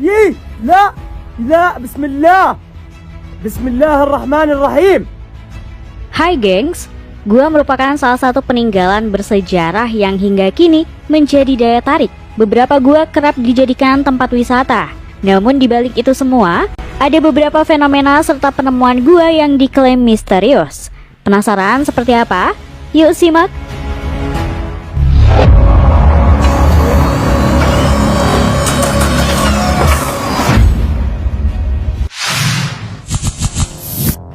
يي لا لا بسم الله Bismillahirrahmanirrahim. Hai gengs, gua merupakan salah satu peninggalan bersejarah yang hingga kini menjadi daya tarik. Beberapa gua kerap dijadikan tempat wisata. Namun dibalik itu semua, ada beberapa fenomena serta penemuan gua yang diklaim misterius. Penasaran seperti apa? Yuk simak.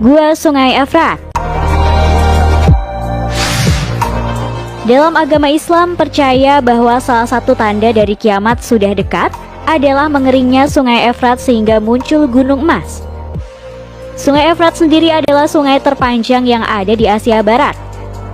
Gua Sungai Efrat. Dalam agama Islam percaya bahwa salah satu tanda dari kiamat sudah dekat adalah mengeringnya Sungai Efrat sehingga muncul Gunung Emas. Sungai Efrat sendiri adalah sungai terpanjang yang ada di Asia Barat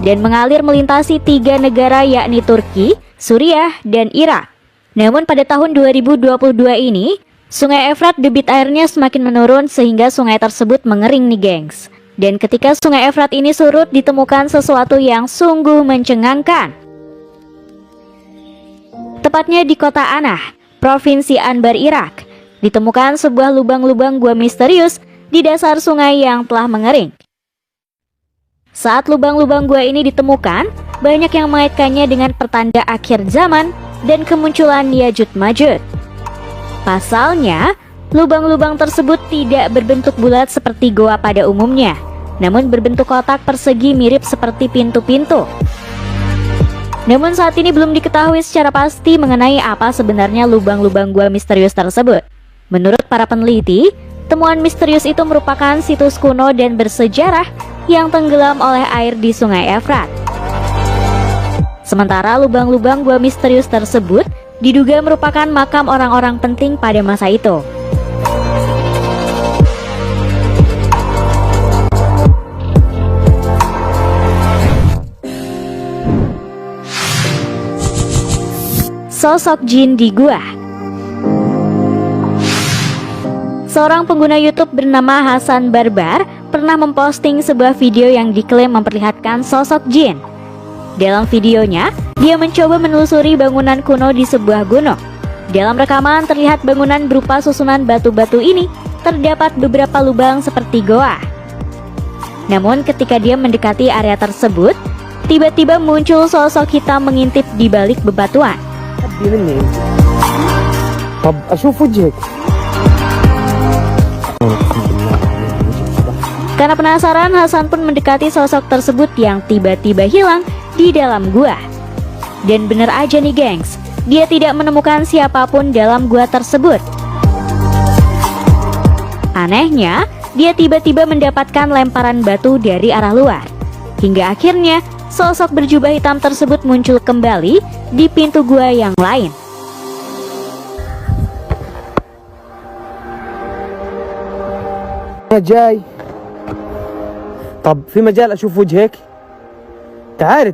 dan mengalir melintasi 3 negara yakni Turki, Suriah, dan Irak. Namun pada tahun 2022 ini, Sungai Efrat debit airnya semakin menurun sehingga sungai tersebut mengering nih gengs. Dan ketika Sungai Efrat ini surut ditemukan sesuatu yang sungguh mencengangkan. Tepatnya di kota Anah, Provinsi Anbar, Irak, ditemukan sebuah lubang-lubang gua misterius di dasar sungai yang telah mengering. Saat lubang-lubang gua ini ditemukan, banyak yang mengaitkannya dengan pertanda akhir zaman dan kemunculan Ya'juj Ma'juj. Pasalnya, lubang-lubang tersebut tidak berbentuk bulat seperti goa pada umumnya, namun berbentuk kotak persegi mirip seperti pintu-pintu. Namun saat ini belum diketahui secara pasti mengenai apa sebenarnya lubang-lubang gua misterius tersebut. Menurut para peneliti, temuan misterius itu merupakan situs kuno dan bersejarah yang tenggelam oleh air di Sungai Efrat. Sementara lubang-lubang gua misterius tersebut diduga merupakan makam orang-orang penting pada masa itu. Sosok jin di gua. Seorang pengguna YouTube bernama Hasan Barbar pernah memposting sebuah video yang diklaim memperlihatkan sosok jin. Dalam videonya, dia mencoba menelusuri bangunan kuno di sebuah gunung. Dalam rekaman terlihat bangunan berupa susunan batu-batu ini terdapat beberapa lubang seperti goa. Namun ketika dia mendekati area tersebut, tiba-tiba muncul sosok hitam mengintip di balik bebatuan. Karena penasaran, Hasan pun mendekati sosok tersebut yang tiba-tiba hilang di dalam gua. Dan bener aja nih gengs, dia tidak menemukan siapapun dalam gua tersebut. Anehnya, dia tiba-tiba mendapatkan lemparan batu dari arah luar. Hingga akhirnya, sosok berjubah hitam tersebut muncul kembali di pintu gua yang lain. جاي طب في مجال اشوف وجهك تعالي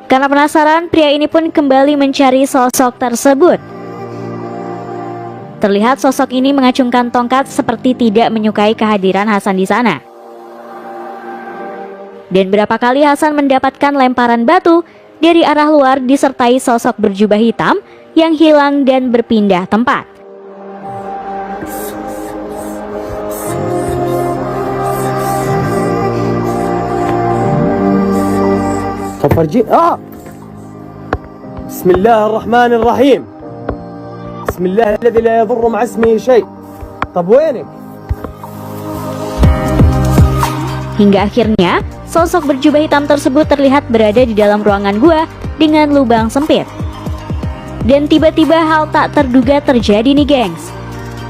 Karena penasaran, pria ini pun kembali mencari sosok tersebut. Terlihat sosok ini mengacungkan tongkat seperti tidak menyukai kehadiran Hasan di sana. Dan berapa kali Hasan mendapatkan lemparan batu dari arah luar disertai sosok berjubah hitam yang hilang dan berpindah tempat. Bismillahirrahmanirrahim. Bismillahilladzi la yadurru ma'a ismihi syai'. Tab wenik? Hingga akhirnya, sosok berjubah hitam tersebut terlihat berada di dalam ruangan gua dengan lubang sempit. Dan tiba-tiba hal tak terduga terjadi nih gengs.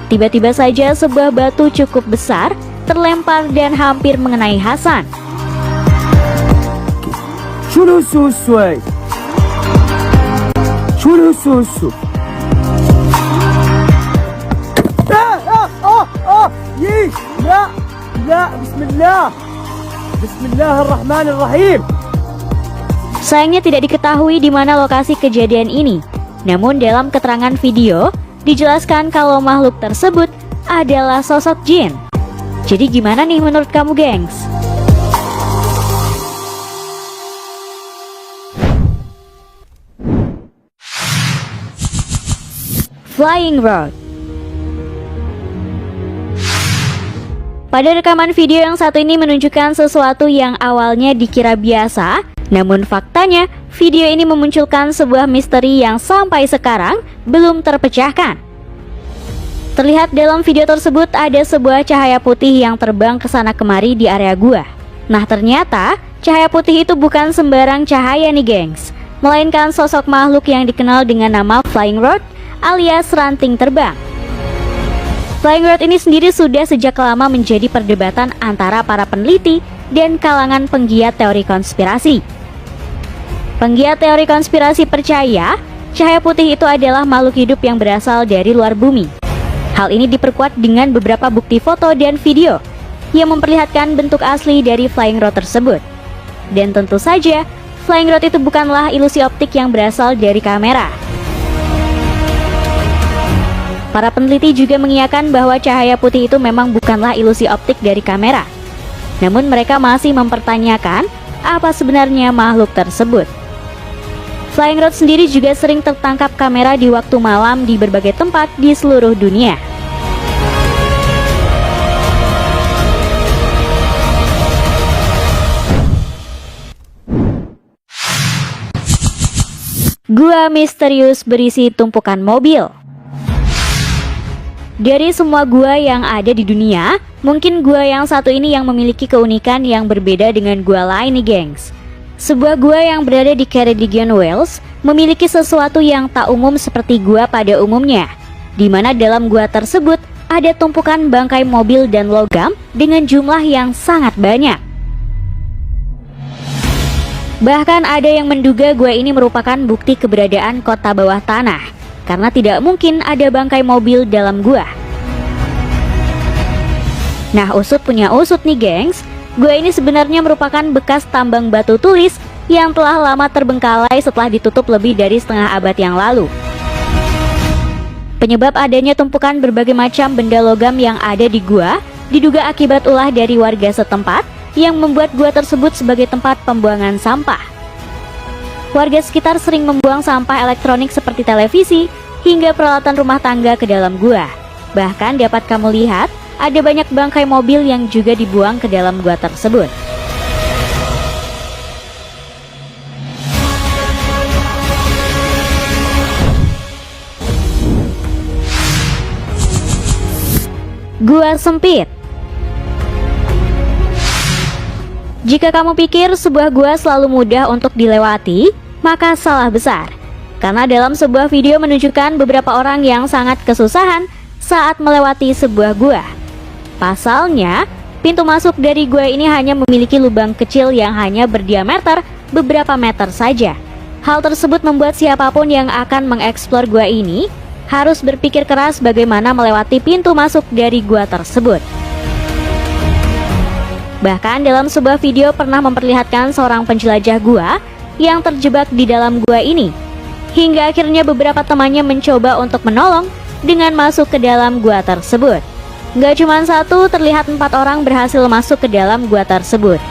Tiba-tiba saja sebuah batu cukup besar terlempar dan hampir mengenai Hasan. شنو السوسوي شنو السوسو يي لا لا Bismillahirrahmanirrahim. Sayangnya tidak diketahui di mana lokasi kejadian ini. Namun dalam keterangan video dijelaskan kalau makhluk tersebut adalah sosok jin. Jadi gimana nih menurut kamu gengs? Flying Road. Pada rekaman video yang satu ini menunjukkan sesuatu yang awalnya dikira biasa, namun faktanya video ini memunculkan sebuah misteri yang sampai sekarang belum terpecahkan. Terlihat dalam video tersebut ada sebuah cahaya putih yang terbang ke sana kemari di area gua. Nah ternyata cahaya putih itu bukan sembarang cahaya nih gengs, melainkan sosok makhluk yang dikenal dengan nama Flying Road alias ranting terbang. Flying Road ini sendiri sudah sejak lama menjadi perdebatan antara para peneliti dan kalangan penggiat teori konspirasi. Penggiat teori konspirasi percaya cahaya putih itu adalah makhluk hidup yang berasal dari luar bumi. Hal ini diperkuat dengan beberapa bukti foto dan video yang memperlihatkan bentuk asli dari Flying Road tersebut. Dan tentu saja, Flying Road itu bukanlah ilusi optik yang berasal dari kamera. Para peneliti juga mengiyakan bahwa cahaya putih itu memang bukanlah ilusi optik dari kamera. Namun mereka masih mempertanyakan apa sebenarnya makhluk tersebut. Flying Road sendiri juga sering tertangkap kamera di waktu malam di berbagai tempat di seluruh dunia. Gua misterius berisi tumpukan mobil. Dari semua gua yang ada di dunia, mungkin gua yang satu ini yang memiliki keunikan yang berbeda dengan gua lain nih gengs. Sebuah gua yang berada di Ceredigion, Wales memiliki sesuatu yang tak umum seperti gua pada umumnya, di mana dalam gua tersebut ada tumpukan bangkai mobil dan logam dengan jumlah yang sangat banyak. Bahkan ada yang menduga gua ini merupakan bukti keberadaan kota bawah tanah, karena tidak mungkin ada bangkai mobil dalam gua. Nah, usut punya usut nih gengs, gua ini sebenarnya merupakan bekas tambang batu tulis yang telah lama terbengkalai setelah ditutup lebih dari setengah abad yang lalu. Penyebab adanya tumpukan berbagai macam benda logam yang ada di gua diduga akibat ulah dari warga setempat yang membuat gua tersebut sebagai tempat pembuangan sampah. Warga sekitar sering membuang sampah elektronik seperti televisi hingga peralatan rumah tangga ke dalam gua. Bahkan dapat kamu lihat ada banyak bangkai mobil yang juga dibuang ke dalam gua tersebut. Gua sempit. Jika kamu pikir sebuah gua selalu mudah untuk dilewati, maka salah besar. Karena dalam sebuah video menunjukkan beberapa orang yang sangat kesusahan saat melewati sebuah gua. Pasalnya, pintu masuk dari gua ini hanya memiliki lubang kecil yang hanya berdiameter beberapa meter saja. Hal tersebut membuat siapapun yang akan mengeksplor gua ini harus berpikir keras bagaimana melewati pintu masuk dari gua tersebut. Bahkan dalam sebuah video pernah memperlihatkan seorang penjelajah gua yang terjebak di dalam gua ini. Hingga akhirnya beberapa temannya mencoba untuk menolong dengan masuk ke dalam gua tersebut. Gak cuma satu, terlihat 4 orang berhasil masuk ke dalam gua tersebut.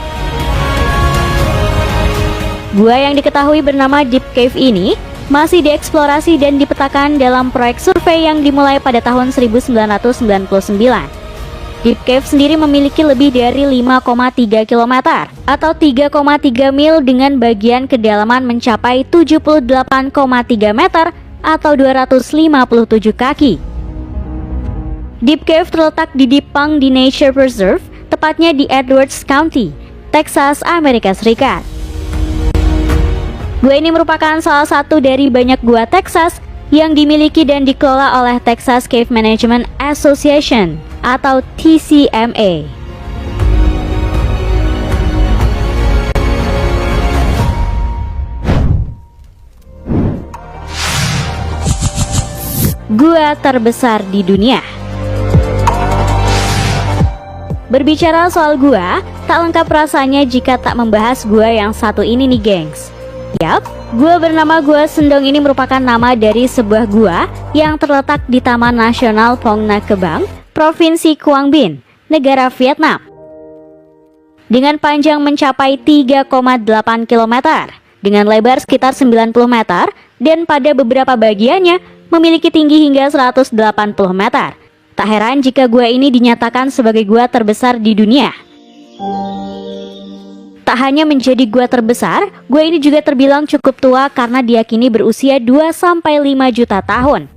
Gua yang diketahui bernama Deep Cave ini masih dieksplorasi dan dipetakan dalam proyek survei yang dimulai pada tahun 1999. Deep Cave sendiri memiliki lebih dari 5,3 km atau 3,3 mil dengan bagian kedalaman mencapai 78,3 meter atau 257 kaki. Deep Cave terletak di Deep Pang di Nature Preserve, tepatnya di Edwards County, Texas, Amerika Serikat. Gua ini merupakan salah satu dari banyak gua Texas yang dimiliki dan dikelola oleh Texas Cave Management Association atau TCMA. Gua terbesar di dunia. Berbicara soal gua, tak lengkap rasanya jika tak membahas gua yang satu ini nih gengs. Yap, gua bernama Gua Sendong ini merupakan nama dari sebuah gua yang terletak di Taman Nasional Phong Nha Kebang, Provinsi Quang Binh, negara Vietnam. Dengan panjang mencapai 3,8 km, dengan lebar sekitar 90 meter, dan pada beberapa bagiannya memiliki tinggi hingga 180 meter. Tak heran jika gua ini dinyatakan sebagai gua terbesar di dunia. Tak hanya menjadi gua terbesar, gua ini juga terbilang cukup tua karena diyakini berusia 2-5 juta tahun.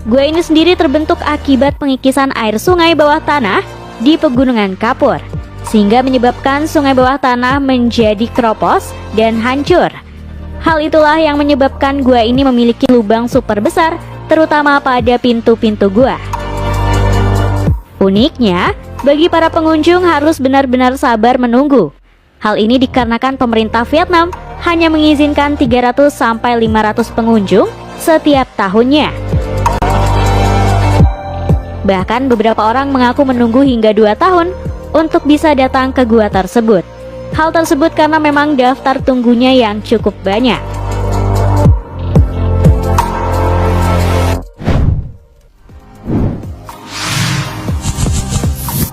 Gua ini sendiri terbentuk akibat pengikisan air sungai bawah tanah di pegunungan Kapur, sehingga menyebabkan sungai bawah tanah menjadi keropos dan hancur. Hal itulah yang menyebabkan gua ini memiliki lubang super besar, terutama pada pintu-pintu gua. Uniknya, bagi para pengunjung harus benar-benar sabar menunggu. Hal ini dikarenakan pemerintah Vietnam hanya mengizinkan 300-500 pengunjung setiap tahunnya. Bahkan beberapa orang mengaku menunggu hingga 2 tahun untuk bisa datang ke gua tersebut. Hal tersebut karena memang daftar tunggunya yang cukup banyak.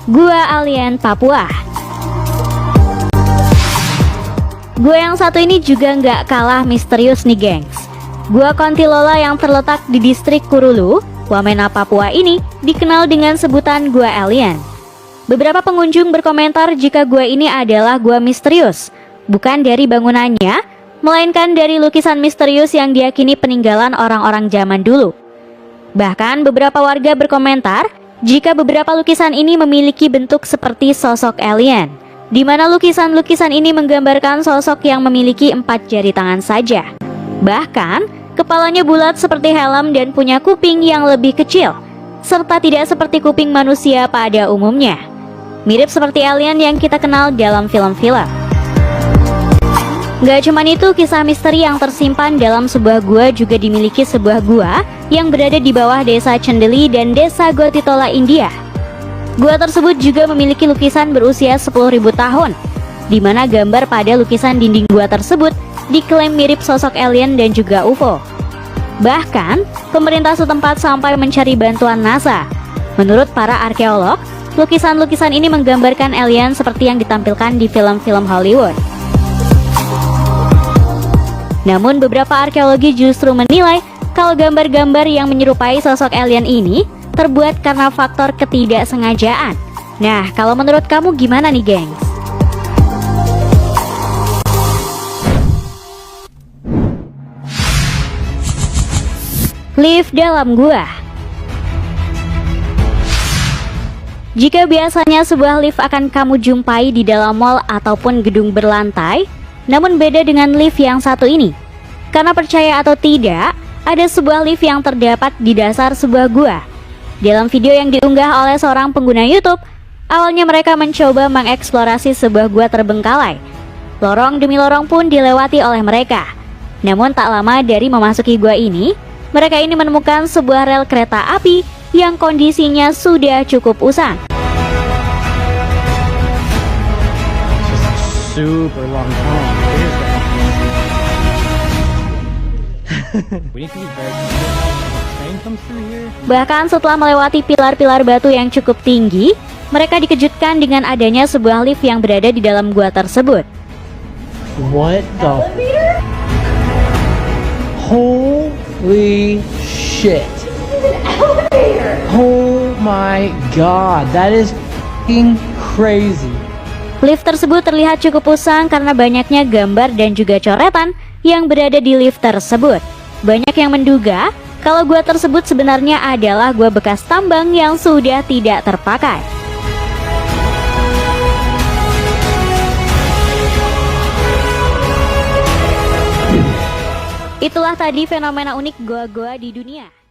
Gua Alien Papua. Gua yang satu ini juga nggak kalah misterius nih gengs. Gua Kontilola yang terletak di distrik Kurulu, Wamena, Papua ini dikenal dengan sebutan Gua Alien. Beberapa pengunjung berkomentar jika gua ini adalah gua misterius, bukan dari bangunannya, melainkan dari lukisan misterius yang diyakini peninggalan orang-orang zaman dulu. Bahkan beberapa warga berkomentar jika beberapa lukisan ini memiliki bentuk seperti sosok alien, di mana lukisan-lukisan ini menggambarkan sosok yang memiliki 4 jari tangan saja. Bahkan, kepalanya bulat seperti helm dan punya kuping yang lebih kecil, serta tidak seperti kuping manusia pada umumnya. Mirip seperti alien yang kita kenal dalam film-film. Gak cuman itu, kisah misteri yang tersimpan dalam sebuah gua juga dimiliki sebuah gua yang berada di bawah desa Chendeli dan desa Gotitola, India. Gua tersebut juga memiliki lukisan berusia 10.000 tahun, di mana gambar pada lukisan dinding gua tersebut diklaim mirip sosok alien dan juga UFO. Bahkan, pemerintah setempat sampai mencari bantuan NASA. Menurut para arkeolog, lukisan-lukisan ini menggambarkan alien seperti yang ditampilkan di film-film Hollywood. Namun beberapa arkeologi justru menilai kalau gambar-gambar yang menyerupai sosok alien ini terbuat karena faktor ketidaksengajaan. Nah, kalau menurut kamu gimana nih, gengs? Lift dalam gua. Jika biasanya sebuah lift akan kamu jumpai di dalam mall ataupun gedung berlantai, namun beda dengan lift yang satu ini. Karena percaya atau tidak, ada sebuah lift yang terdapat di dasar sebuah gua. Dalam video yang diunggah oleh seorang pengguna YouTube, awalnya mereka mencoba mengeksplorasi sebuah gua terbengkalai. Lorong demi lorong pun dilewati oleh mereka. Namun tak lama dari memasuki gua ini, mereka ini menemukan sebuah rel kereta api yang kondisinya sudah cukup usang. Super long time. We need to be very careful. Train comes through here. Bahkan setelah melewati pilar-pilar batu yang cukup tinggi, mereka dikejutkan dengan adanya sebuah lift yang berada di dalam gua tersebut. What the? Holy shit! Oh my god, that is f***ing crazy. Lift tersebut terlihat cukup usang karena banyaknya gambar dan juga coretan yang berada di lift tersebut. Banyak yang menduga kalau gua tersebut sebenarnya adalah gua bekas tambang yang sudah tidak terpakai. Itulah tadi fenomena unik goa-goa di dunia.